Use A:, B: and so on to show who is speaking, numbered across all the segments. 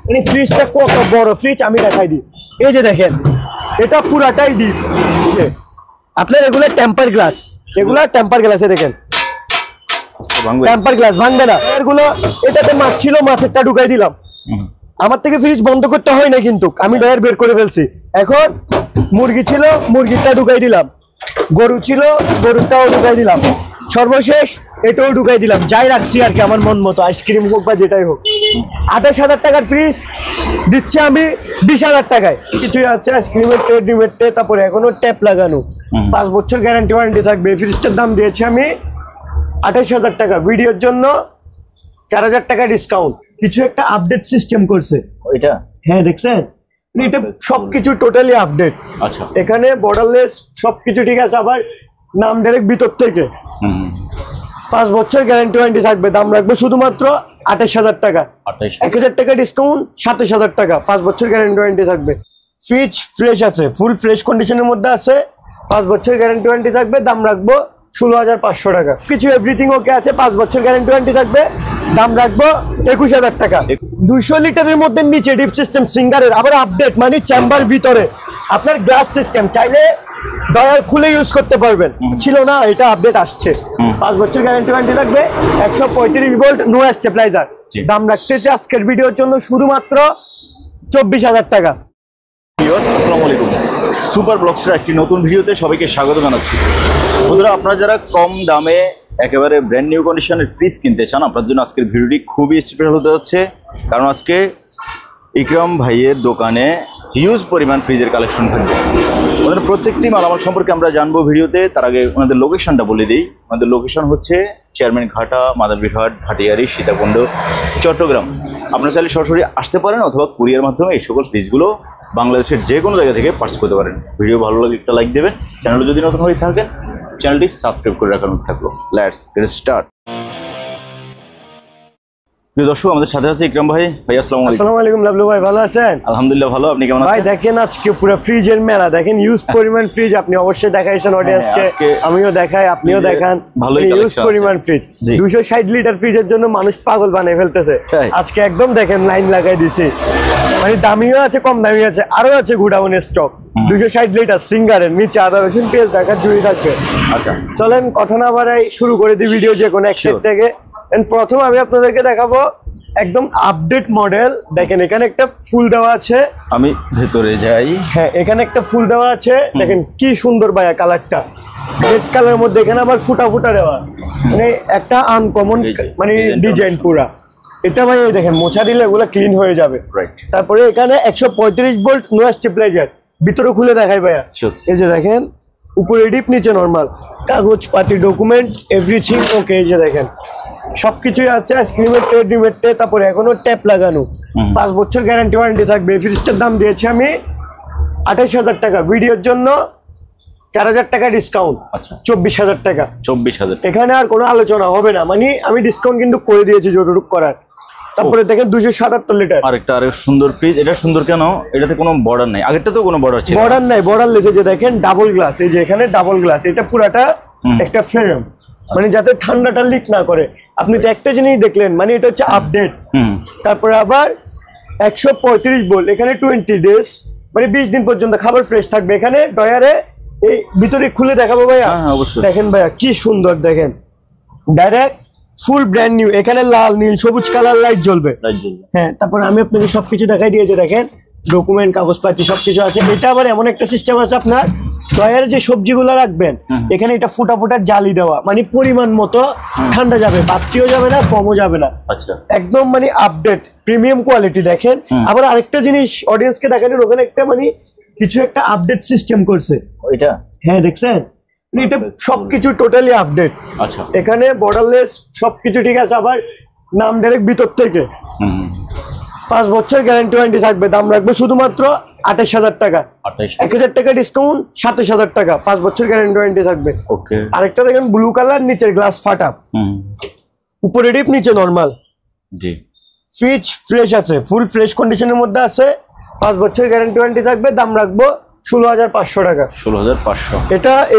A: মানে ফ্রিজটা কত বড় ফ্রিজ আমি দেখাই দিই। এই যে দেখেন এটা পুরাটাই ডিপ। আপনার এগুলো টেম্পার গ্লাস, এগুলো টেম্পার গ্লাসে দেখেন টেম্পার গ্লাস ভাঙবে না এগুলো। এটাতে মাছ ছিল, মাছেরটা ঢুকাই দিলাম। আমার থেকে ফ্রিজ বন্ধ করতে হয় না, কিন্তু আমি ডয়ার বের করে ফেলছি। এখন মুরগি ছিল, মুরগিটা ঢুকাই দিলাম। গরু ছিল, গরুটাও ঢুকাই দিলাম। সর্বশেষ এটাও ঢুকাই দিলাম। যাই রাখছি আর কি আমার মন মতো, আইসক্রিম হোক বা যেটাই হোক। 28,000 টাকার ফ্রিজ দিচ্ছি আমি 20,000 টাকায়। কিছুই আছে, আইসক্রিমের ট্রে, ডিমের ট্রে, তারপরে এখনো ট্যাপ লাগানো, 5 বছর গ্যারান্টি ওয়ারেন্টি থাকবে। ফ্রিজটার দাম দিয়েছি আমি 28,000 টাকা। ভিডিওর জন্য 4,000 টাকা ডিসকাউন্ট। কিছু একটা আপডেট সিস্টেম করছে
B: ওইটা,
A: হ্যাঁ দেখছেন, এটা সবকিছু টোটালি আপডেট।
B: আচ্ছা,
A: এখানে বর্ডারলেস সবকিছু ঠিক আছে। আবার নাম ডাইরেক্ট ভিতর থেকে 5 বছর গ্যারান্টি ওয়ারেন্টি থাকবে। দাম রাখবো শুধুমাত্র 28,000 টাকা। 1,000 টাকা ডিসকাউন্ট, 27,000 টাকা। 5 বছর গ্যারান্টি ওয়ারেন্টি থাকবে। ফ্রিজ ফ্রেশ আছে, ফুল ফ্রেশ কন্ডিশনের মধ্যে আছে। 5 বছর গ্যারান্টি ওয়ারেন্টি থাকবে। দাম রাখবো 16,500 টাকা। কিছু এভরিথিং ওকে আছে, 5 বছর গ্যারান্টি ওয়ারেন্টি থাকবে। দাম রাখবো 21,000 টাকা। 200 লিটারের মধ্যে নিচে ডিপ সিস্টেম সিঙ্গারের, আবার আপডেট মানে চেম্বার ভিতরে আপনার গ্লাস সিস্টেম, চাইলে ডয়ার খুলে ইউজ করতে পারবেন। ছিল না, এটা আপডেট আসছে। 5 বছর গ্যারান্টি ওয়ারেন্টি থাকবে। 135 ভোল্ট নো স্টেবিলাইজার। দাম রাখতেছি আজকের ভিডিওর জন্য শুধুমাত্র 24,000 টাকা।
B: আসসালামু আলাইকুম, সুপার ব্লগসের একটি নতুন ভিডিওতে সবাইকে স্বাগত জানাচ্ছি। বন্ধুরা, আপনারা যারা কম দামে একেবারে ব্র্যান্ড নিউ কন্ডিশনের ফ্রিজ কিনতে চান, আপনার জন্য আজকের ভিডিওটি খুবই স্পেশাল হতে যাচ্ছে। কারণ আজকে ইকরাম ভাইয়ের দোকানে হিউজ পরিমাণ ফ্রিজের কালেকশন থাকবে। ওদের প্রত্যেকটি মালামাল সম্পর্কে আমরা জানবো ভিডিওতে। তার আগে ওনাদের লোকেশনটা বলে দিই। ওনাদের লোকেশন হচ্ছে চেয়ারম্যান ঘাটা, মাদারবিরহাট, ভাটিয়ারি, সীতাকুণ্ড, চট্টগ্রাম। আপনারা চাইলে সরাসরি আসতে পারেন অথবা কুরিয়ার মাধ্যমে এই সকল ফ্রিজগুলো বাংলাদেশের যে কোনো জায়গা থেকে পার্চেস করতে পারেন। ভিডিও ভালো লাগলে একটা লাইক দেবেন। চ্যানেলে যদি নতুন হয়ে থাকেন চ্যানেলটি সাবস্ক্রাইব করে রাখার অনুরোধ থাকলো। Let's get start. প্রিয় দর্শক, আমাদের সাথে আছে ইকরাম ভাই। ভাই আসসালামু আলাইকুম।
A: লাভলু ভাই ভালো আছেন?
B: আলহামদুলিল্লাহ ভালো, আপনি কেমন আছেন?
A: ভাই দেখেন আজকে পুরো ফ্রিজের মেলা, দেখেন ইউজ পরিমাণ ফ্রিজ। আপনি অবশ্যই দেখাইছেন অডিয়েন্সকে, আমিও দেখাই, আপনিও দেখান। ইউজ পরিমাণ ফ্রিজ, 260 লিটার ফ্রিজের জন্য মানুষ পাগল বানিয়ে ফেলতেছে। আজকে একদম দেখেন লাইন লাগাই দিছি। মানে দামিও আছে, কম দামি আছে, আরো আছে গুডাউনের স্টক। 260 লিটার সিঙ্গারের নিচে আদা রসুন পেঁয়াজ দেখার জুড়ি থাকবে। আচ্ছা চলেন কথা না বাড়াই শুরু করে দিই ভিডিও যে কোনো এক সাইড থেকে। প্রথম আমি আপনাদেরকে দেখাবো একদম আপডেট মডেল। দেখেন এখানে একটা ফুল দেওয়া আছে,
B: আমি ভেতরে যাই।
A: হ্যাঁ এখানে একটা ফুল দেওয়া আছে, দেখেন কি সুন্দর ভাইয়া কালারটা, রেড কালারের মধ্যে। এখানে আবার ফুটা ফুটা দেওয়া, মানে একটা আনকমন মানে ডিজাইন পুরা। এটা ভাই দেখেন মোছা দিলে এগুলো ক্লিন হয়ে যাবে। তারপরে এখানে 135 ভোল্ট নো স্টেবিলাইজার। ভিতরে খুলে দেখাই ভাইয়া, এই যে দেখেন উপরে ডিপ নিচে নর্মাল, কাগজ পাতি ডকুমেন্ট এভরিথিং ওকে। এই যে দেখেন সবকিছুই আছে, আইসক্রিমের ট্রে, ডিমের ট্রে, তারপরে এখনো ট্যাপ লাগানো। 5 বছর গ্যারান্টি ওয়ারেন্টি থাকবে। ফ্রিজটার দাম দিয়েছি আমি 28,000 টাকা। ভিডিওর জন্য 4,000 টাকা ডিসকাউন্ট, 24,000 টাকা।
B: 24,000।
A: এখানে আর কোনো আলোচনা হবে না, মানে আমি ডিসকাউন্ট কিন্তু করে দিয়েছি যতটুকু করার। তারপরে দেখেন 277 লিটার
B: আরেকটা সুন্দর ফ্রিজ। এটা সুন্দর কেন? এটাতে কোনো বর্ডার নাই, আগেরটা তো কোনো বর্ডার ছিল।
A: বর্ডার নাই, বর্ডার লেসে যে দেখেন ডাবল গ্লাস। এই যে এখানে ডাবল গ্লাস, এটা পুরাটা একটা ফ্রেম, মানে যাতে ঠান্ডাটা লিক না করে। আপনি তো একটা জিনিস দেখলেন, মানে এটা হচ্ছে আপডেট। তারপরে আবার 135 ভোল্ট, এখানে 20 ডেজ, মানে 20 দিন পর্যন্ত খাবার ফ্রেশ থাকবে। এখানে ডয়ারে এই ভিতরে খুলে দেখাবো ভাইয়া, দেখেন ভাইয়া কি সুন্দর, দেখেন ডাইরেক্ট ফুল ব্র্যান্ড নিউ। এখানে লাল নীল সবুজ কালার লাইট জ্বলবে। হ্যাঁ তারপর আমি আপনাকে সবকিছু দেখাই দিয়েছি, দেখেন ডকুমেন্ট কাগজপাতি সবকিছু আছে। এটা আবার এমন একটা সিস্টেম আছে, আপনার ডয়ারে যে সবজিগুলো রাখবেন এখানে এটা ফুটা ফুটা জালি দেওয়া, মানে পরিমাণ মতো ঠান্ডা যাবে, বাড়তিও যাবে না কমও যাবে না। একদম মানে আপডেট প্রিমিয়াম কোয়ালিটি। দেখেন আবার আরেকটা জিনিস অডিয়েন্সকে দেখানোর, ওখানে একটা মানে কিছু একটা আপডেট সিস্টেম করছে ওইটা। হ্যাঁ দেখছেন, এটা সবকিছু টোটালি আপডেট। আচ্ছা এখানে বর্ডারলেস সবকিছু ঠিক আছে। আবার নাম ডাইরেক্ট ভিতর থেকে 5 বছর গ্যারান্টি ওয়ারেন্টি থাকবে। দাম রাখবো শুধুমাত্র 28,000 টাকা। 1,000 টাকা ডিসকাউন্ট, 27,000 টাকা। 5 বছর গ্যারান্টি ওয়ারেন্টি থাকবে। আরেকটা দেখেন ব্লু কালার, নিচের গ্লাস ফাটা, উপরে ডিপ নিচে নর্মাল। জি ফ্রিজ ফ্রেশ আছে, ফুল ফ্রেশ কন্ডিশনের মধ্যে আছে। 5 বছর গ্যারান্টি ওয়ারেন্টি থাকবে। দাম রাখবো 16,500 টাকা। 16,500।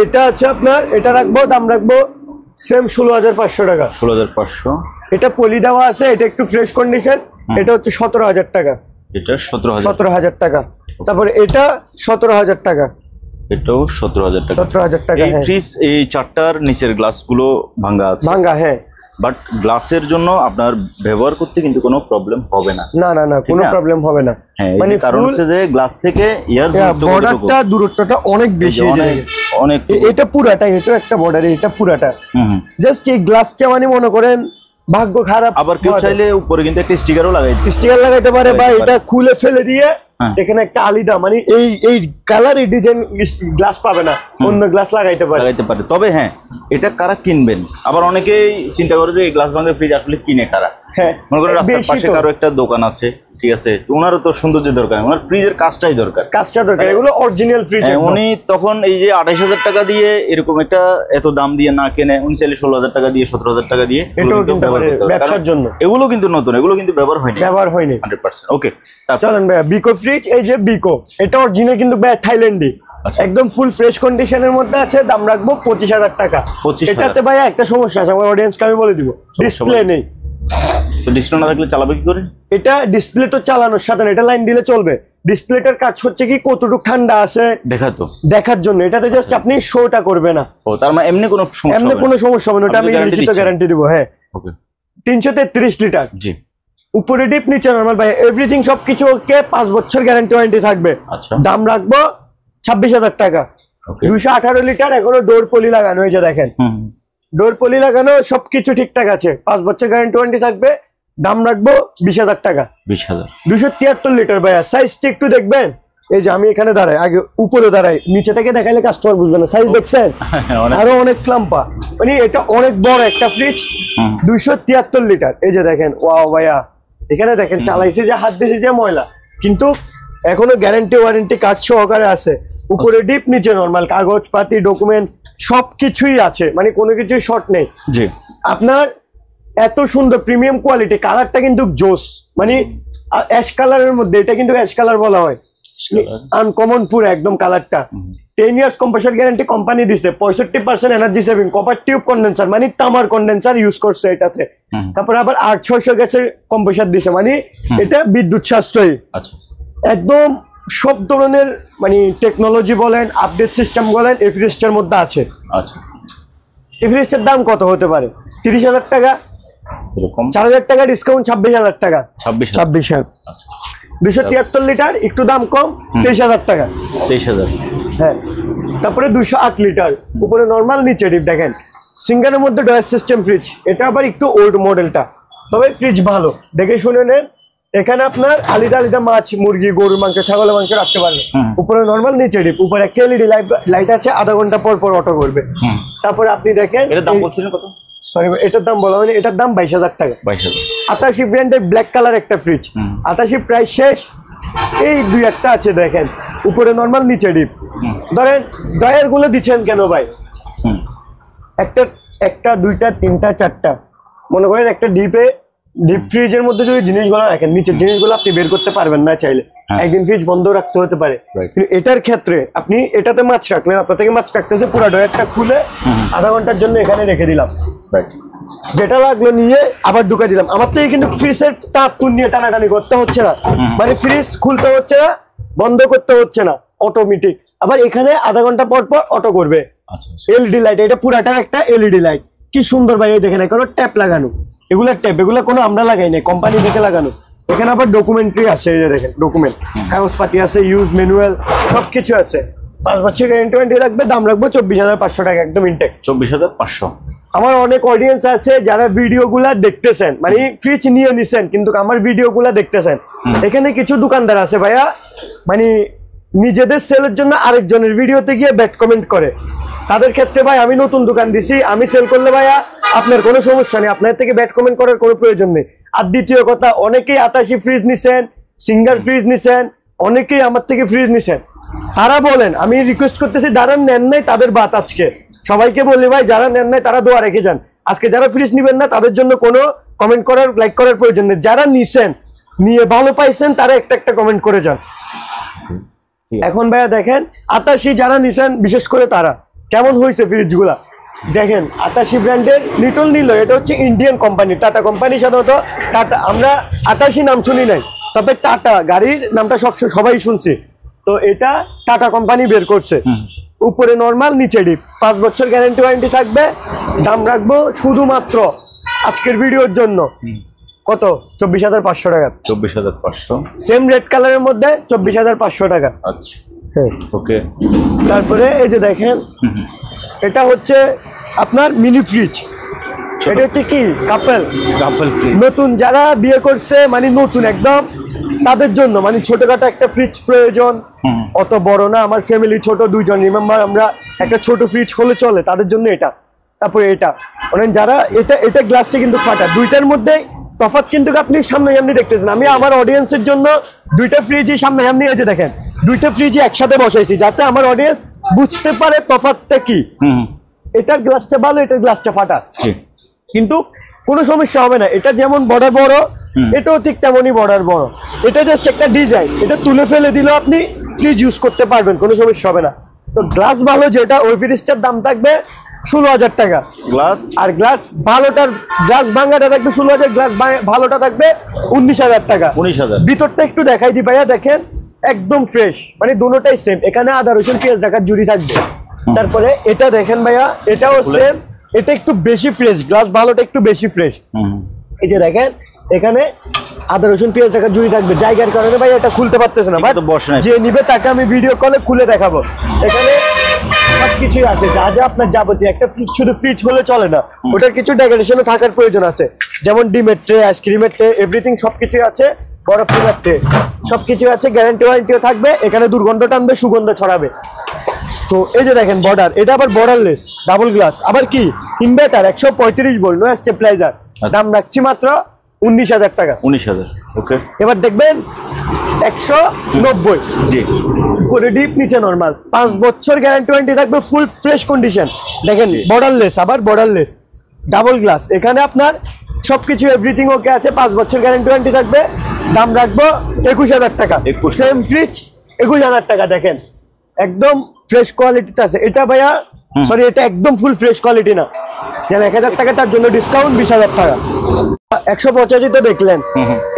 A: এটা আছে আপনার, এটা রাখবো, দাম রাখবো সেম 16,500 টাকা। 16,500। এটা পলি দেওয়া আছে, এটা একটু ফ্রেশ কন্ডিশন, এটা হচ্ছে 17,000 টাকা।
B: এটা 17,000,
A: 17,000 টাকা। তারপরে এটা 17,000 টাকা,
B: এটাও 17,000 টাকা।
A: 17,000 টাকা।
B: এই ফ্রিজ এই চারটার নিচের গ্লাসগুলো ভাঙা আছে,
A: ভাঙা, হ্যাঁ।
B: বাট গ্লাসের জন্য আপনার ব্যবহার করতে কিন্তু কোনো প্রবলেম হবে না।
A: না না না, কোনো প্রবলেম হবে না।
B: মানে কারণ হচ্ছে যে গ্লাস থেকে ইয়ার
A: বর্ডারটা দূরত্বটা অনেক বেশি,
B: অনেক।
A: এটা পুরাটা, এটা একটা বর্ডার, এটা পুরাটা। জাস্ট এই গ্লাসটা মানে মনে করেন ভাগ্য খারাপ।
B: আবার কেউ চাইলে উপরে কিন্তু একটা স্টিকারও
A: লাগাইতে পারে, বা এটা খুলে ফেলে দিয়ে এখানে একটা আলাদা মানে এই কালার এই ডিজাইন গ্লাস পাবে না, অন্য গ্লাস লাগাইতে পারে।
B: তবে হ্যাঁ, এটা কারা কিনবেন, আবার অনেকেই চিন্তা করে যে এই গ্লাস ভাঙা ফ্রিজ আসলে কিনে কারা।
A: হ্যাঁ,
B: মনে করেন রাস্তার পাশে কারো একটা দোকান আছে, ঠিক আছে, ওনারও তো সৌন্দর্য দরকার, ওনার ফ্রিজের কাজটা দরকার। এগুলো অরিজিনাল ফ্রিজ। উনি তখন এই যে 28,000 টাকা দিয়ে এরকম একটা এত দাম দিয়ে না কেনে, উনি চাইলে 16,000 টাকা দিয়ে 17,000 টাকা দিয়ে ব্যবসার জন্য। এগুলো কিন্তু নতুন, এগুলো কিন্তু ব্যবহার হয়নি 100%। ওকে,
A: চলেন ভাইয়া বিকো ফ্রিজ। এই যে বিকো, এটা অরিজিনাল কিন্তু ভাইয়া থাইল্যান্ডে, একদম ফুল ফ্রেশ কন্ডিশনের মধ্যে আছে। দাম রাখবো 25,000 টাকা। এটাতে ভাইয়া একটা সমস্যা আছে, আমার অডিয়েন্সকে আমি বলে দিব, ডিসপ্লে নেই।
B: তো ডিসপ্লে না থাকলে চালাবে কি করে?
A: এটা ডিসপ্লে তো চালানোর সাথে এটা লাইন দিলে চলবে। ডিসপ্লেটার কাজ হচ্ছে কি কতটুকু ঠান্ডা আছে দেখার জন্য, এটাতে জাস্ট আপনি শোটা করবে না।
B: ও, তার মানে এমনি কোনো
A: সমস্যা হবে না, ওটা আমি লিখিত গ্যারান্টি দিব। হ্যাঁ, 333 লিটার, জি। উপরে ডিপ, নিচে নরমাল ভাই, এভরিথিং সবকিছু ওকে। 5 বছর গ্যারান্টি ওয়ারেন্টি থাকবে। দাম রাখবো 26,000 টাকা। 218 লিটার, এখনো ডোর পলি লাগানো হয়েছে, দেখেন ডোর পলি লাগানো, সবকিছু ঠিকঠাক আছে। 5 বছর গ্যারান্টি ওয়ারেন্টি থাকবে। দাম রাখবো 20,000 টাকা।
B: 20,000।
A: 273 লিটার ভাইয়া, সাইজটা একটু দেখবেন। এই যে আমি এখানে দাঁড়াই, আগে উপরে দাঁড়াই, নিচে থেকে দেখাইলে কাস্টমার বুঝবে না। সাইজ দেখছেন, আরো অনেক ক্লাম্পা, মানে এটা অনেক বড় একটা ফ্রিজ। 273 লিটার। এই যে দেখেন, ওয়াও ভাইয়া, এখানে দেখেন চালাইছে যে হাত দিয়েছে যে ময়লা, কিন্তু এখনো গ্যারান্টি ওয়ারেন্টি কাজ সহকারে আছে। উপরে ডিপ, নিচে নরমাল, কাগজপাতি ডকুমেন্ট সবকিছুই আছে, মানে কোনো কিছুই শর্ট নেই। জি, আপনার এত সুন্দর প্রিমিয়াম কোয়ালিটি, কালারটা কিন্তু জোস, মানে অ্যাশ কালারের মধ্যে, এটা কিন্তু অ্যাশ কালার বলা হয়, আনকমন পুরো একদম কালারটা। 10 ইয়ার্স কম্প্রেসার গ্যারান্টি কোম্পানি দিচ্ছে। 65% energy saving, copper tube condenser, মানে তামার কন্ডেন্সার ইউজ করছে এটাতে। তারপরে আবার 800-600 গ্যাসের কম্প্রেসার দিচ্ছে, মানে এটা বিদ্যুৎ সাশ্রয়ী একদম। সব ধরনের মানে টেকনোলজি বলেন, আপডেট সিস্টেম বলেন, এই ফ্রিজটার মধ্যে আছে। এই ফ্রিজটার দাম কত হতে পারে? 30,000 টাকা, 4,000 টাকা ডিসকাউন্ট, 26,000 টাকা। 26,000। 273 লিটার, একটু দাম কম, 23,000 টাকা। 23,000, হ্যাঁ। তারপরে 208 লিটার, উপরে নরমাল, নিচে ডিপ, দেখেন সিঙ্গারের মধ্যে ডয়ার সিস্টেম ফ্রিজ। এটা আবার একটু ওল্ড মডেলটা, তবে ফ্রিজ ভালো, দেখে শুনে নেন। এখানে আপনার আলাদা মাছ, মুরগি, গরুর মাংস, ছাগলের মাংস রাখতে পারবেন। উপরে নরমাল, নিচে ডিপ, উপরে একটা এলইডি লাইট আছে, আধা ঘন্টা পর পর অটো করবে। তারপরে আপনি দেখেন, এটার দাম বলছিলেন কত? সরি, এটার দাম বলা হয়নি, এটার দাম 22,000 টাকা। 82 ব্র্যান্ডের ব্ল্যাক কালার একটা ফ্রিজ, 82 প্রাইস শেষ। এই দুই একটা আছে দেখেন, উপরে নরমাল, নিচে ডিপ। ধরেন ড্রয়ার গুলো দিচ্ছেন কেন ভাই? একটা দুইটা তিনটা চারটা, মনে করেন একটা ডিপ ফ্রিজের মধ্যে যদি জিনিসগুলো রাখেন, নিচের জিনিসগুলো আপনি বের করতে পারবেন না চাইলে, একদিন ফ্রিজ বন্ধ রাখতে হতে পারে। কিন্তু এটার ক্ষেত্রে আপনি এটাতে মাছ রাখলেন, আপনার থেকে মাছ রাখতেছে, পুরো ড্রয়ারটা খুলে আধা ঘন্টার জন্য এখানে রেখে দিলাম, যেটা লাগলো নিয়ে আবার ঢুকে দিলাম। আমার থেকে কিন্তু ফ্রিজের তাপ নিয়ে টানাটানি করতে হচ্ছে না, মানে ফ্রিজ খুলতে হচ্ছে না, বন্ধ করতে হচ্ছে না, অটোমেটিক। আবার এখানে আধা ঘন্টা পর পর অটো করবে। এলইডি লাইট, এটা পুরাটা একটা এলইডি লাইট, কি সুন্দর ভাই। দেখেন এখানে ট্যাপ লাগানো, এগুলা ট্যাপ, এগুলা কোনো আমরা লাগাই নাই, কোম্পানি থেকে লাগানো। এখানে আবার ডকুমেন্টারি আছে, এই যে দেখেন ডকুমেন্ট, কাগজপাতি আছে, ইউজ ম্যানুয়াল সবকিছু আছে। 5 বছর গ্যারান্টি ওয়ারেন্টি রাখবে। দাম রাখবো 24,500 টাকা, একদম ইনটেক। 24,500। আমার অনেক অডিয়েন্স আছে যারা ভিডিওগুলা দেখতেছেন, মানে ফ্রিজ নিয়ে নিছেন কিন্তু আমার ভিডিওগুলা দেখতেছেন। এখানে কিছু দোকানদার আছে ভাইয়া, মানে নিজেদের সেলের জন্য আরেকজনের ভিডিওতে গিয়ে ব্যাড কমেন্ট করে। তাদের ক্ষেত্রে ভাই আমি নতুন দোকান দিছি, আমি সেল করলে ভাইয়া আপনার কোনো সমস্যা নেই, আপনার থেকে ব্যাড কমেন্ট করার কোনো প্রয়োজন নেই। আর দ্বিতীয় কথা, অনেকেই 82 ফ্রিজ নিছেন, সিঙ্গার ফ্রিজ নিছেন, অনেকেই আমার থেকে ফ্রিজ নিছেন। তারা বলেন, আমি রিকোয়েস্ট করতেছি যারা নেন নাই তাদের বাত, আজকে সবাইকে বলি ভাই যারা নেন নাই তারা দোয়া রেখে যান। আজকে যারা ফ্রিজ নিবেন না তাদের জন্য কোনো কমেন্ট করার, লাইক করার প্রয়োজন নেই। যারা নিছেন, নিয়ে ভালো পাইছেন, তারা একটা কমেন্ট করে যান। এখন ভাইয়া দেখেন 82 যারা নিছেন, বিশেষ করে তারা কেমন হয়েছে ফ্রিজগুলা দেখেন। 82 ব্র্যান্ডের লিটল নিল, এটা হচ্ছে ইন্ডিয়ান কোম্পানি, টাটা কোম্পানি। সাধারণত টাটা, আমরা 82 নাম শুনি নাই, তবে টাটা গাড়ির নামটা সবাই শুনছে, তো এটা টাটা কোম্পানি বের করছে। উপরে নরমাল, নিচে ডিপ, 5 বছর গ্যারান্টি ওয়ারেন্টি থাকবে। দাম রাখবো শুধুমাত্র আজকের ভিডিওর জন্য কত, 24,500 টাকা।
B: 24,500,
A: সেম রেড কালারের মধ্যে 24,500 টাকা।
B: আচ্ছা
A: হ্যাঁ,
B: ওকে।
A: তারপরে এই যে দেখেন, এটা হচ্ছে আপনার মিনি ফ্রিজ। এটা হচ্ছে কি কাপল
B: ফ্রিজ,
A: নতুন যারা বিয়ে করছে, মানে নতুন একদম তাদের জন্য, মানে ছোটখাটো একটা ফ্রিজ প্রয়োজন, অত বড় না, আমার ফ্যামিলি ছোট, 2 জন রিমেম্বার, আমরা একটা ছোট ফ্রিজ হলে চলে, তাদের জন্য এটা। তারপরে এটা মানে যারা এটা গ্লাসটা কিন্তু ফাটা, দুইটার মধ্যে তফাৎ কিন্তু আপনি সামনে সামনে দেখতেছেন। আমি আমার অডিয়েন্সের জন্য দুইটা ফ্রিজই সামনে সামনে এই যে দেখেন, দুইটা ফ্রিজই একসাথে বসাইছি যাতে আমার অডিয়েন্স বুঝতে পারে তফাৎটা কি। এটার গ্লাসটা ভালো, এটার গ্লাসটা ফাটা, কিন্তু কোনো সমস্যা হবে না। এটা যেমন বর্ডার বড়, এটাও ঠিক তেমনই বর্ডার বড়। এটা জাস্ট একটা ডিজাইন, এটা তুলে ফেলে দিলেও আপনি ফ্রিজ ইউজ করতে পারবেন, কোনো সমস্যা হবে না। তো গ্লাস ভালো যেটা, ওই ফ্রিজটার দাম থাকবে 16,000 টাকা
B: গ্লাস।
A: আর গ্লাস ভালোটার, গ্লাস ভাঙাটা থাকবে 16,000, গ্লাস ভালোটা থাকবে 19,000 টাকা।
B: 19,000।
A: ভিতরটা একটু দেখাই দি ভাইয়া, দেখেন একদম ফ্রেশ, মানে দুটোটাই সেম। এখানে আদা রসুন পেঁয়াজ রাখার জুড়ি থাকবে। তারপরে এটা দেখেন ভাইয়া, এটাও সেম, এটা একটু বেশি ফ্রেশ, গ্লাস ভালোটা একটু বেশি ফ্রেশ। এই যে দেখেন, এখানে আদা রসুন পেঁয়াজ টাকা জুড়ি থাকবে। জায়গার কারণে ভাই এটা খুলতে পারতেছে না, বাট যে নিবে তাকে আমি ভিডিও কলে খুলে দেখাবো। এখানে সবকিছুই আছে, যা যা আপনার যাবতীয়। একটা ফ্রিজ শুধু ফ্রিজ হলে চলে না, ওটার কিছু ডেকোরেশনও থাকার প্রয়োজন আছে, যেমন ডিমের ট্রে, আইসক্রিমের ট্রে, এভরিথিং সবকিছুই আছে। বরফ ফ্রিজার ট্রে সবকিছু আছে, গ্যারান্টি ওয়ারেন্টিও থাকবে। এখানে দুর্গন্ধ টানবে, সুগন্ধ ছড়াবে। তো এই যে দেখেন বর্ডার, এটা আবার বর্ডারলেস ডাবল গ্লাস, আবার কি ইনভার্টার, 135 ভোল্ট, নো স্টেবিলাইজার। দাম রাখছি মাত্র 19,000 টাকা।
B: 19,000, ওকে।
A: এবার দেখবেন 190,
B: জি,
A: উপরে ডিপ, নিচে নরমাল, 5 বছর গ্যারান্টি ওয়ারেন্টি থাকবে, ফুল ফ্রেশ কন্ডিশন। দেখেন বর্ডারলেস, আবার বর্ডারলেস ডাবল গ্লাস। এখানে আপনার সবকিছু এভরিথিং ওকে আছে, 5 বছর গ্যারান্টি ওয়ারেন্টি থাকবে। দাম রাখবো 21,000 টাকা। সেম ফ্রিজ 21,000 টাকা। দেখেন একদম ফ্রেশ কোয়ালিটিতে আছে। এটা ভাইয়া সরি, এটা একদম ফুল ফ্রেশ কোয়ালিটি না, যেন 1,000 টাকা, তার জন্য ডিসকাউন্ট 20,000 টাকা। 185 তো দেখলেন,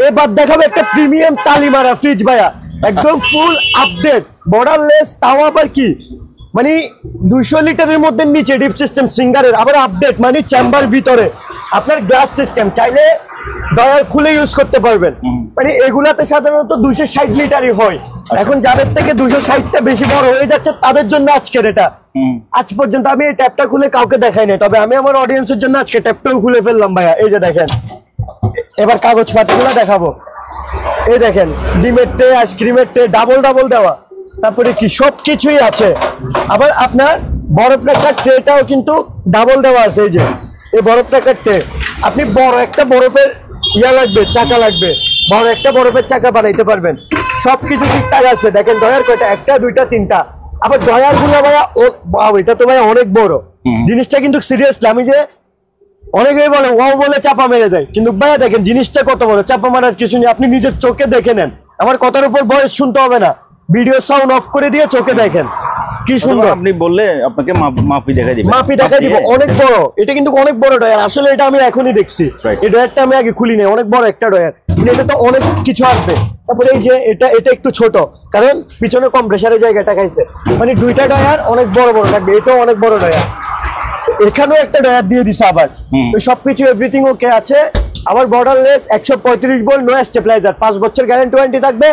A: এবার দেখাবো একটা প্রিমিয়াম তালিমারা ফ্রিজ ভাইয়া, একদম ফুল আপডেট, বর্ডারলেস, তাও আবার কি মানে 200 লিটারের মধ্যে নিচে ডিপ সিস্টেম সিঙ্গারের, আবার আপডেট, মানে চেম্বার ভিতরে আপনার গ্লাস সিস্টেম, চাইলে ডয়ার খুলে ইউজ করতে পারবেন। মানে এগুলাতে সাধারণত 260 লিটারই হয়, এখন যাদের থেকে 260টা বেশি বড় হয়ে যাচ্ছে তাদের জন্য আজকের এটা। আজ পর্যন্ত আমি এই ট্যাপটা খুলে কাউকে দেখাই নাই, তবে আমি আমার অডিয়েন্সের জন্য আজকে ট্যাপটাও খুলে ফেললাম ভাইয়া। এই যে দেখেন, এবার কাগজ পাতিগুলো দেখাবো। এই দেখেন ডিমের ট্রে, আইসক্রিমের ট্রে, ডাবল ডাবল দেওয়া, তারপরে কি সবকিছুই আছে। আবার আপনার বরফ রাখার ট্রেটাও কিন্তু ডাবল দেওয়া আছে। এই যে এই বরফ রাখার ট্রে, আপনি বড় একটা বরফের ইয়া লাগবে, চাকা লাগবে, বড় একটা বরফের চাকা বানাইতে পারবেন। সবকিছু ঠিকঠাক আছে। দেখেন ডয়ার কয়টা, 1টা 2টা 3টা। আবার ডয়ার গুলো ভাইয়া, এটা তো ভাইয়া অনেক বড় জিনিসটা, কিন্তু সিরিয়াসলি আমি যে অনেকেই বলে ও বলে চাপা মেরে দেয়, কিন্তু ভাইয়া দেখেন জিনিসটা কত বড়, চাপা মারার কিছু নেই। আপনি নিজের চোখে দেখে নেন, আমার কথার উপর ভয়েস শুনতে হবে না, ভিডিও সাউন্ড অফ করে দিয়ে চোখে দেখেন কি সুন্দর।
B: আপনি বললে আপনাকে মাপি দেখাই দিব,
A: মাপি দেখাই দিব। অনেক বড়, এটা কিন্তু অনেক বড় ডয়ার। আসলে এটা আমি এখনই দেখছি, এই ডয়ারটা আমি আগে খুলি নাই, অনেক বড় একটা ডয়ার। এটা তো অনেক কিছু আসবে। তারপরে এই যে এটা একটু ছোট, কারণ পিছনে কম্প্রেসারের জায়গাটা খাইছে, মানে 2টা ডয়ার অনেক বড় বড় থাকবে। এটাও অনেক বড় ডয়ার, এখানেও একটা ডয়ার দিয়ে দিছে আবার। তো সবকিছু এভরিথিং ওকে আছে। আবার বর্ডারলেস, 135 ভোল্ট, নো স্টেবিলাইজার, 5 বছর গ্যারান্টি ওয়ারেন্টি থাকবে।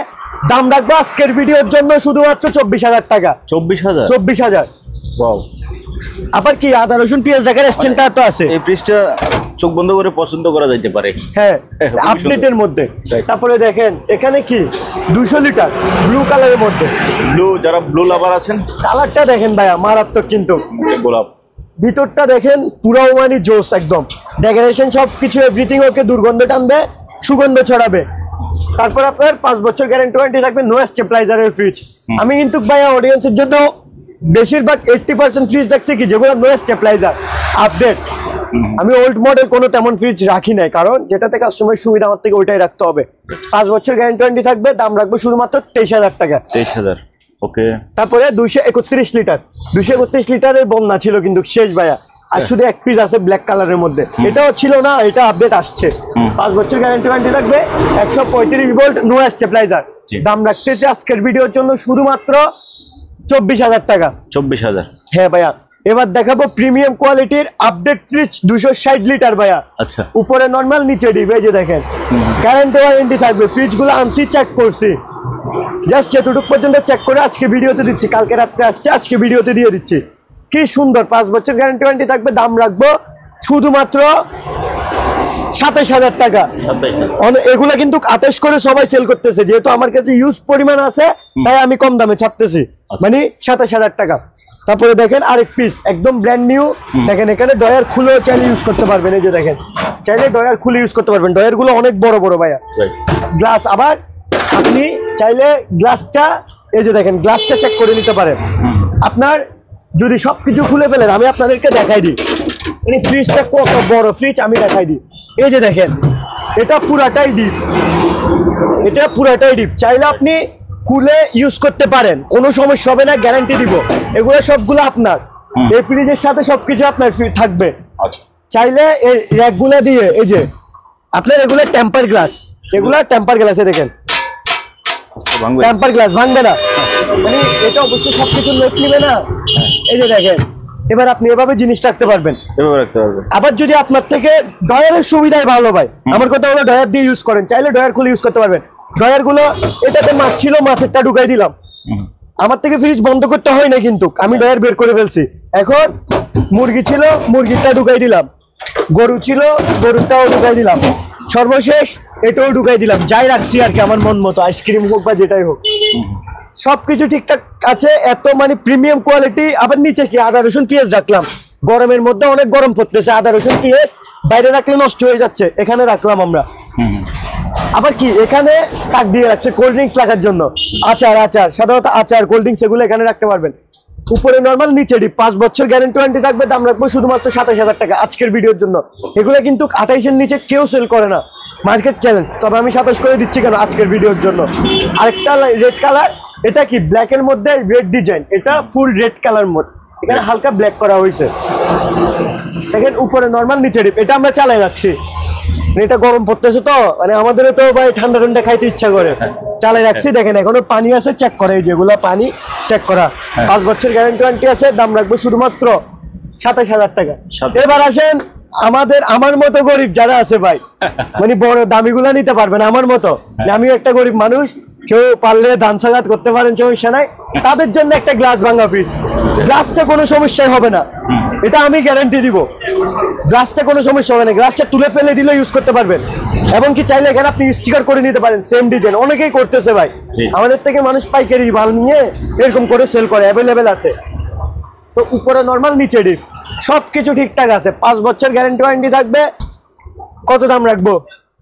A: দাম রাখবো আজকের ভিডিওর জন্য শুধুমাত্র 24,000 টাকা। 24,000।
B: ওয়াও।
A: আবার কি আদা রসুন পেঁয়াজ রাখার স্ট্যান্ডটা তো আছে।
B: এই ফ্রিজটা চোখ বন্ধ করে পছন্দ করা যাইতে পারে,
A: হ্যাঁ, আপডেটের মধ্যে। তারপরে দেখেন এখানে কি 200 লিটার ব্লু কালারের মধ্যে,
B: ব্লু, যারা ব্লু লাভার আছেন,
A: কালারটা দেখেন ভাইয়া মারাত্মক, কিন্তু
B: গোলাপ।
A: ভিতরটা দেখেন পুরো মানে জোস, একদম ডেকোরেশন সবকিছু এভরিথিং ওকে, দুর্গন্ধ টানবে, সুগন্ধ ছড়াবে। তারপর আপনার 5 বছর গ্যারান্টি ওয়ারেন্টি থাকবে, নো স্টেবিলাইজারের ফ্রিজ। আমি কিন্তু ভাইয়া অডিয়েন্সের জন্য বেশিরভাগ 80% ফ্রিজ দেখছি কি যেগুলো নো স্টেবিলাইজার আপডেট। আমি ওল্ড মডেল কোনো তেমন ফ্রিজ রাখি নাই, কারণ যেটাতে কাস্টমার সুবিধা আমার থেকে ওইটাই রাখতে হবে। 5 বছর গ্যারান্টি ওয়ারেন্টি থাকবে। দাম রাখবো শুধুমাত্র 23,000 টাকা।
B: 23,000, ওকে।
A: তারপরে 231 লিটার, 231 লিটারের বন্যা ছিল কিন্তু শেষ ভাইয়া। আর শুধু এক পিস আছে ব্ল্যাক কালারের মধ্যে, এটাও ছিল না, এটা আপডেট আসছে। 5 বছর গ্যারান্টি ওয়ারেন্টি থাকবে, 135 ভোল্ট নো স্টেবিলাইজার। দাম রাখতেছি আজকের ভিডিওর জন্য শুধুমাত্র 24,000 টাকা।
B: 24,000?
A: হ্যাঁ ভাইয়া। এবার দেখাবো প্রিমিয়াম কোয়ালিটির আপডেট ফ্রিজ 260 লিটার ভাইয়া।
B: আচ্ছা,
A: উপরে নরমাল, নিচে ডিপ, এই যে দেখেন গ্যারান্টি ওয়ারেন্টি থাকবে। ফ্রিজগুলো আনছি, চেক করছি, জাস্ট এতটুকু পর্যন্ত চেক করে আজকে ভিডিওতে দিচ্ছি, কালকে রাত্রে আসছে, আজকে ভিডিওতে দিয়ে দিচ্ছি। কি সুন্দর, 5 বছর গ্যারান্টি ওয়ারেন্টি থাকবে। দাম রাখবো শুধুমাত্র 27,000 টাকা। এগুলা কিন্তু 28 করে সবাই সেল করতেছে, যেহেতু আমার কাছে ইউজ পরিমাণ আছে তাই আমি কম দামে ছাড়তেছি, মানে 27,000 টাকা। তারপরে দেখেন আরেক পিস একদম ব্র্যান্ড নিউ, দেখেন এখানে ডয়ার খুলেও চাইলে ইউজ করতে পারবেন। এই যে দেখেন, চাইলে ডয়ার খুলে ইউজ করতে পারবেন। ডয়ার গুলো অনেক বড় বড় ভাইয়া। গ্লাস, আবার আপনি চাইলে গ্লাসটা, এই যে দেখেন গ্লাসটা চেক করে নিতে পারেন। আপনার যদি সবকিছু খুলে ফেলেন, আমি আপনাদেরকে দেখাই দিই মানে ফ্রিজটা কত বড় ফ্রিজ, আমি দেখাই দিই। এই যে দেখেন, এটা পুরাটাই ডিপ, এটা পুরাটাই ডিপ। চাইলে আপনি খুলে ইউজ করতে পারেন, কোনো সমস্যা হবে না, গ্যারান্টি দিব। এগুলো সবগুলো আপনার, এই ফ্রিজের সাথে সবকিছু আপনার থাকবে। চাইলে এই র্যাকগুলো দিয়ে, এই যে আপনার এগুলো টেম্পার গ্লাস, এগুলা টেম্পার গ্লাসে দেখেন টেম্পার গ্লাস ভাঙবে না, মানে এটা অবশ্যই সবকিছু লোড নিবে না। এই যে দেখেন, এবার আপনি এভাবে জিনিস রাখতে পারবেন। আবার যদি আপনার থেকে ডয়ারের সুবিধাই ভালো ভাই, আমার কথা হলো ডয়ার দিয়ে ইউজ করেন, চাইলে ডয়ার খুলে ইউজ করতে পারবেন। ডয়ার গুলো, এটাতে মাছ ছিল, মাছেরটা ঢুকাই দিলাম, আমার থেকে ফ্রিজ বন্ধ করতে হয় না, কিন্তু আমি ডয়ার বের করে ফেলছি। এখন মুরগি ছিল, মুরগিটা ঢুকাই দিলাম, গরু ছিল, গরুটাও ঢুকাই দিলাম, সর্বশেষ এটাও ঢুকাই দিলাম, যাই রাখছি আর কি আমার মন মতো, আইসক্রিম হোক বা যেটাই হোক, সবকিছু ঠিকঠাক আছে। এত মানে প্রিমিয়াম কোয়ালিটি। আবার নিচে কি আদা রসুন পেঁয়াজ রাখলাম, গরমের মধ্যে অনেক গরম পড়তেছে, আদা রসুন পেঁয়াজ বাইরে রাখলে নষ্ট হয়ে যাচ্ছে, এখানে রাখলাম আমরা। আবার কি এখানে কাক দিয়ে রাখছে কোল্ড ড্রিঙ্কস রাখার জন্য, আচার, সাধারণত আচার, কোল্ড ড্রিঙ্কস এগুলো এখানে রাখতে পারবেন। উপরে নরমাল, নিচে ডিপ, 5 বছর গ্যারান্টি ওয়ারেন্টি থাকবে। দাম রাখবো শুধুমাত্র 27,000 টাকা আজকের ভিডিওর জন্য। এগুলো কিন্তু 28-এর নিচে কেউ সেল করে না, মার্কেট চ্যালেঞ্জ, তবে আমি 27 করে দিচ্ছি কেন আজকের ভিডিওর জন্য। আরেকটা রেড কালার, এটা কি ব্ল্যাকের মধ্যে রেড ডিজাইন, এটা ফুল রেড কালার মধ্যে, এখানে হালকা ব্ল্যাক করা হয়েছে। দেখেন উপরে নরমাল, নিচে ডিপ, এটা আমরা চালাই রাখছি, এটা গরম পড়তেছে তো, মানে আমাদেরও তো ভাই ঠান্ডা ঠান্ডা খাইতে ইচ্ছা করে, চালাই রাখছি। দেখেন এখনো পানি আছে, চেক করে, যেগুলো পানি চেক করা। 5 বছর গ্যারান্টি ওয়ারেন্টি আছে। দাম রাখবো শুধুমাত্র 27,000 টাকা। এবার আসেন আমার মতো গরিব যারা আছে ভাই, মানে বড় দামিগুলা নিতে পারবেন আমার মতো, আমিও একটা গরিব মানুষ, কেউ পারলে ধান সাগাত করতে পারেন, সমস্যা নাই, তাদের জন্য একটা গ্লাস ভাঙা ফ্রিজ। গ্লাসটা কোনো সমস্যাই হবে না, এটা আমি গ্যারান্টি দিব। গ্লাসটা কোনো সমস্যা হবে না, গ্লাসটা তুলে ফেলে দিলে ইউজ করতে পারবেন, এবং কি চাইলে এখানে আপনি স্টিকার করে নিতে পারেন, সেম ডিজাইন, অনেকেই করতেছে ভাই, আমাদের থেকে মানুষ পাইকারি মাল নিয়ে এরকম করে সেল করে, অ্যাভেলেবেল আছে। তো উপরে নরমাল, নিচে ডিপ, সবকিছু ঠিকঠাক আছে। 5 বছর গ্যারান্টি ওয়ারেন্টি থাকবে। কত দাম রাখবো?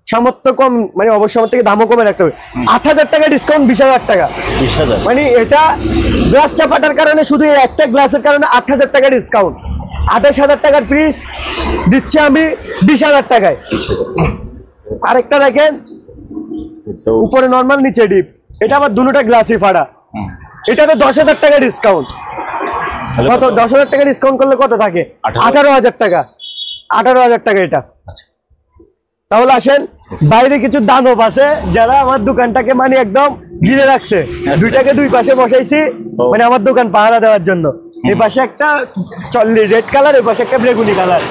A: সামর্থ্য কম, মানে অবশ্যই আমার থেকে দামও কমে রাখতে হবে। 8,000 টাকা ডিসকাউন্ট, 20,000 টাকা। মানে এটা গ্লাসটা ফাটার কারণে, শুধু একটা গ্লাসের কারণে 8,000 টাকা ডিসকাউন্ট। 28,000 টাকার ফ্রিজ দিচ্ছি আমি 20,000 টাকায়। আরেকটা দেখেন, উপরে নরমাল, নিচে ডিপ, এটা আবার দুটোটা গ্লাসই ফাটা, এটাতে 10,000 টাকা ডিসকাউন্ট। কত? 10,000 টাকা ডিসকাউন্ট করলে কত থাকে? 18,000 টাকা। 18,000 টাকা এটা। তাহলে আসেন, বাইরে কিছু দানব আছে যারা আমার দোকানটাকে মানে একদম ঘিরে রাখছে, দুইটাকে দুই পাশে বসাইছি, মানে আমার দোকান পাহারা দেওয়ার জন্য। এই পাশে একটা রেড কালার, এই পাশে একটা বেগুনি কালার,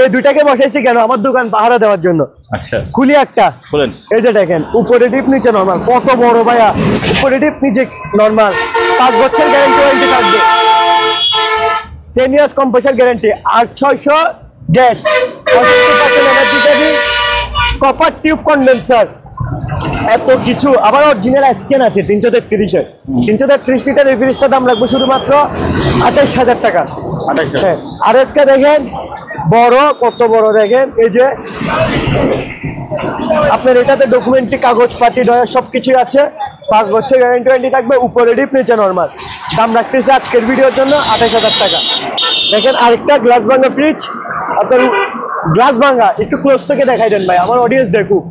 A: এই দুইটাকে বসাইছি কেন? আমার দোকান পাহারা দেওয়ার জন্য। আচ্ছা, খুলি একটা, এই যে দেখেন, উপরে ডিপ, নিচে নরমাল, কত বড় ভাইয়া, উপরে ডিপ, নিচে নরমাল। 5 বছর গ্যারান্টি ওয়ারেন্টি থাকবে, 10 years compressor guarantee, 8,600 gas, copper tube condenser, এত কিছু। আবার অরিজিনাল স্ক্যান আছে 333-এর, 333 লিটার। এই ফ্রিজটার দাম রাখবো শুধুমাত্র 28,000 টাকা। হ্যাঁ, আরেকটা দেখেন বড়, কত বড় দেখেন, এই যে আপনার এটাতে ডকুমেন্টারি, কাগজপাতি, ডয়ার সবকিছুই আছে। 5 বছর গ্যারান্টি ওয়ারেন্টি থাকবে, উপরে ডিপ, নিচে নরমাল। দাম রাখতেছে আজকের ভিডিওর জন্য 28,000 টাকা। দেখেন আরেকটা গ্লাস ভাঙা ফ্রিজ, আপনার গ্লাস ভাঙা, একটু ক্লোজ থেকে দেখাই দেন ভাই, আমার অডিয়েন্স দেখুক।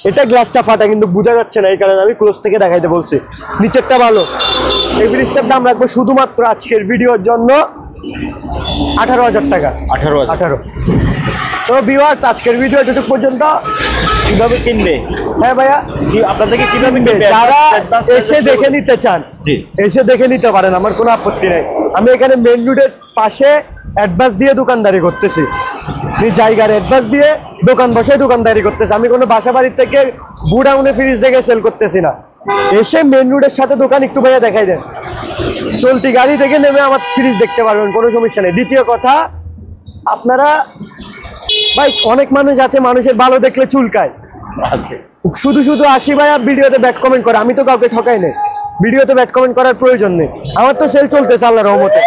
A: এটা গ্লাসটা ফাটা, কিন্তু বোঝা যাচ্ছে না, এই কারণে আমি ক্লোজ থেকে দেখাইতে বলছি। নিচেরটা ভালো। এই ফ্রিজটার দাম রাখবো শুধুমাত্র আজকের ভিডিওর জন্য 18,000 টাকা।
B: 18,000।
A: 18। তো ভিউয়ার্স আজকের ভিডিও এতটুকু পর্যন্ত।
B: কিভাবে কিনবে?
A: হ্যাঁ ভাইয়া,
B: আপনার থেকে কিভাবে
A: কিনবে
B: কিনবে?
A: যারা
B: Advance
A: এসে দেখে নিতে চান,
B: জি,
A: এসে দেখে নিতে পারেন, আমার কোনো আপত্তি নেই। আমি এখানে মেন রোডের পাশে অ্যাডভান্স দিয়ে দোকানদারি করতেছি, জায়গার অ্যাডভান্স দিয়ে দোকান বসে দোকানদারি করতেছি। আমি কোনো বাসা বাড়ির থেকে গুডাউনে ফ্রিজ থেকে সেল করতেছি না। এসে মেন রোডের সাথে দোকান একটু ভাইয়া দেখাই দেন, চলতি গাড়ি থেকে নেমে আমার ফ্রিজ দেখতে পারবেন, কোনো সমস্যা নেই। দ্বিতীয় কথা, আপনারা ভাই অনেক মানুষ আছে মানুষের ভালো দেখলে চুলকায়,
B: আজকে
A: শুধু শুধু আসি ভাইয়া ভিডিওতে ব্যাড কমেন্ট করে। আমি তো কাউকে ঠকাই নেই, ভিডিওতে ব্যাড কমেন্ট করার প্রয়োজন নেই। আমার তো সেল চলতেছে আল্লাহর রহমতে,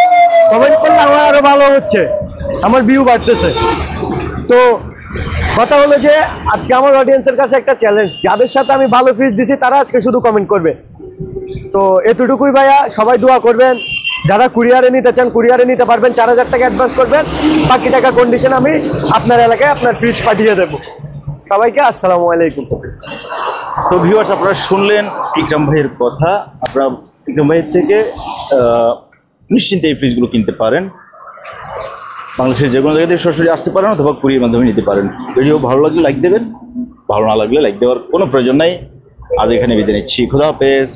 A: কমেন্ট করলে আমার আরো ভালো হচ্ছে, আমার ভিউ বাড়তেছে। তো কথা হলো যে আজকে আমার অডিয়েন্সের কাছে একটা চ্যালেঞ্জ, যাদের সাথে আমি ভালো ফ্রিজ দিছি তারা আজকে শুধু কমেন্ট করবে। তো এতটুকুই ভাইয়া, সবাই দোয়া করবেন। যারা কুরিয়ারে নিতে চান কুরিয়ারে নিতে পারবেন, 4,000 টাকা অ্যাডভান্স করবেন, বাকি টাকা কন্ডিশন আমি আপনার এলাকায় আপনার ফ্রিজ পাঠিয়ে দেবো। সবাইকে আসসালামু আলাইকুম।
B: তো ভিউয়ার্স আপনারা শুনলেন ইকরাম ভাইয়ের কথা। আপনারা ইকরাম ভাইয়ের থেকে নিশ্চিন্তে এই ফ্রিজগুলো কিনতে পারেন। বাংলাদেশের যে কোনো জায়গা থেকে সরাসরি আসতে পারেন অথবা কুরিয়ার মাধ্যমে নিতে পারেন। ভিডিও ভালো লাগলে লাইক দেবেন, ভালো না লাগলে লাইক দেওয়ার কোনো প্রয়োজন নাই। আজ এখানে বিদায় নিচ্ছি, খোদা হাফেজ।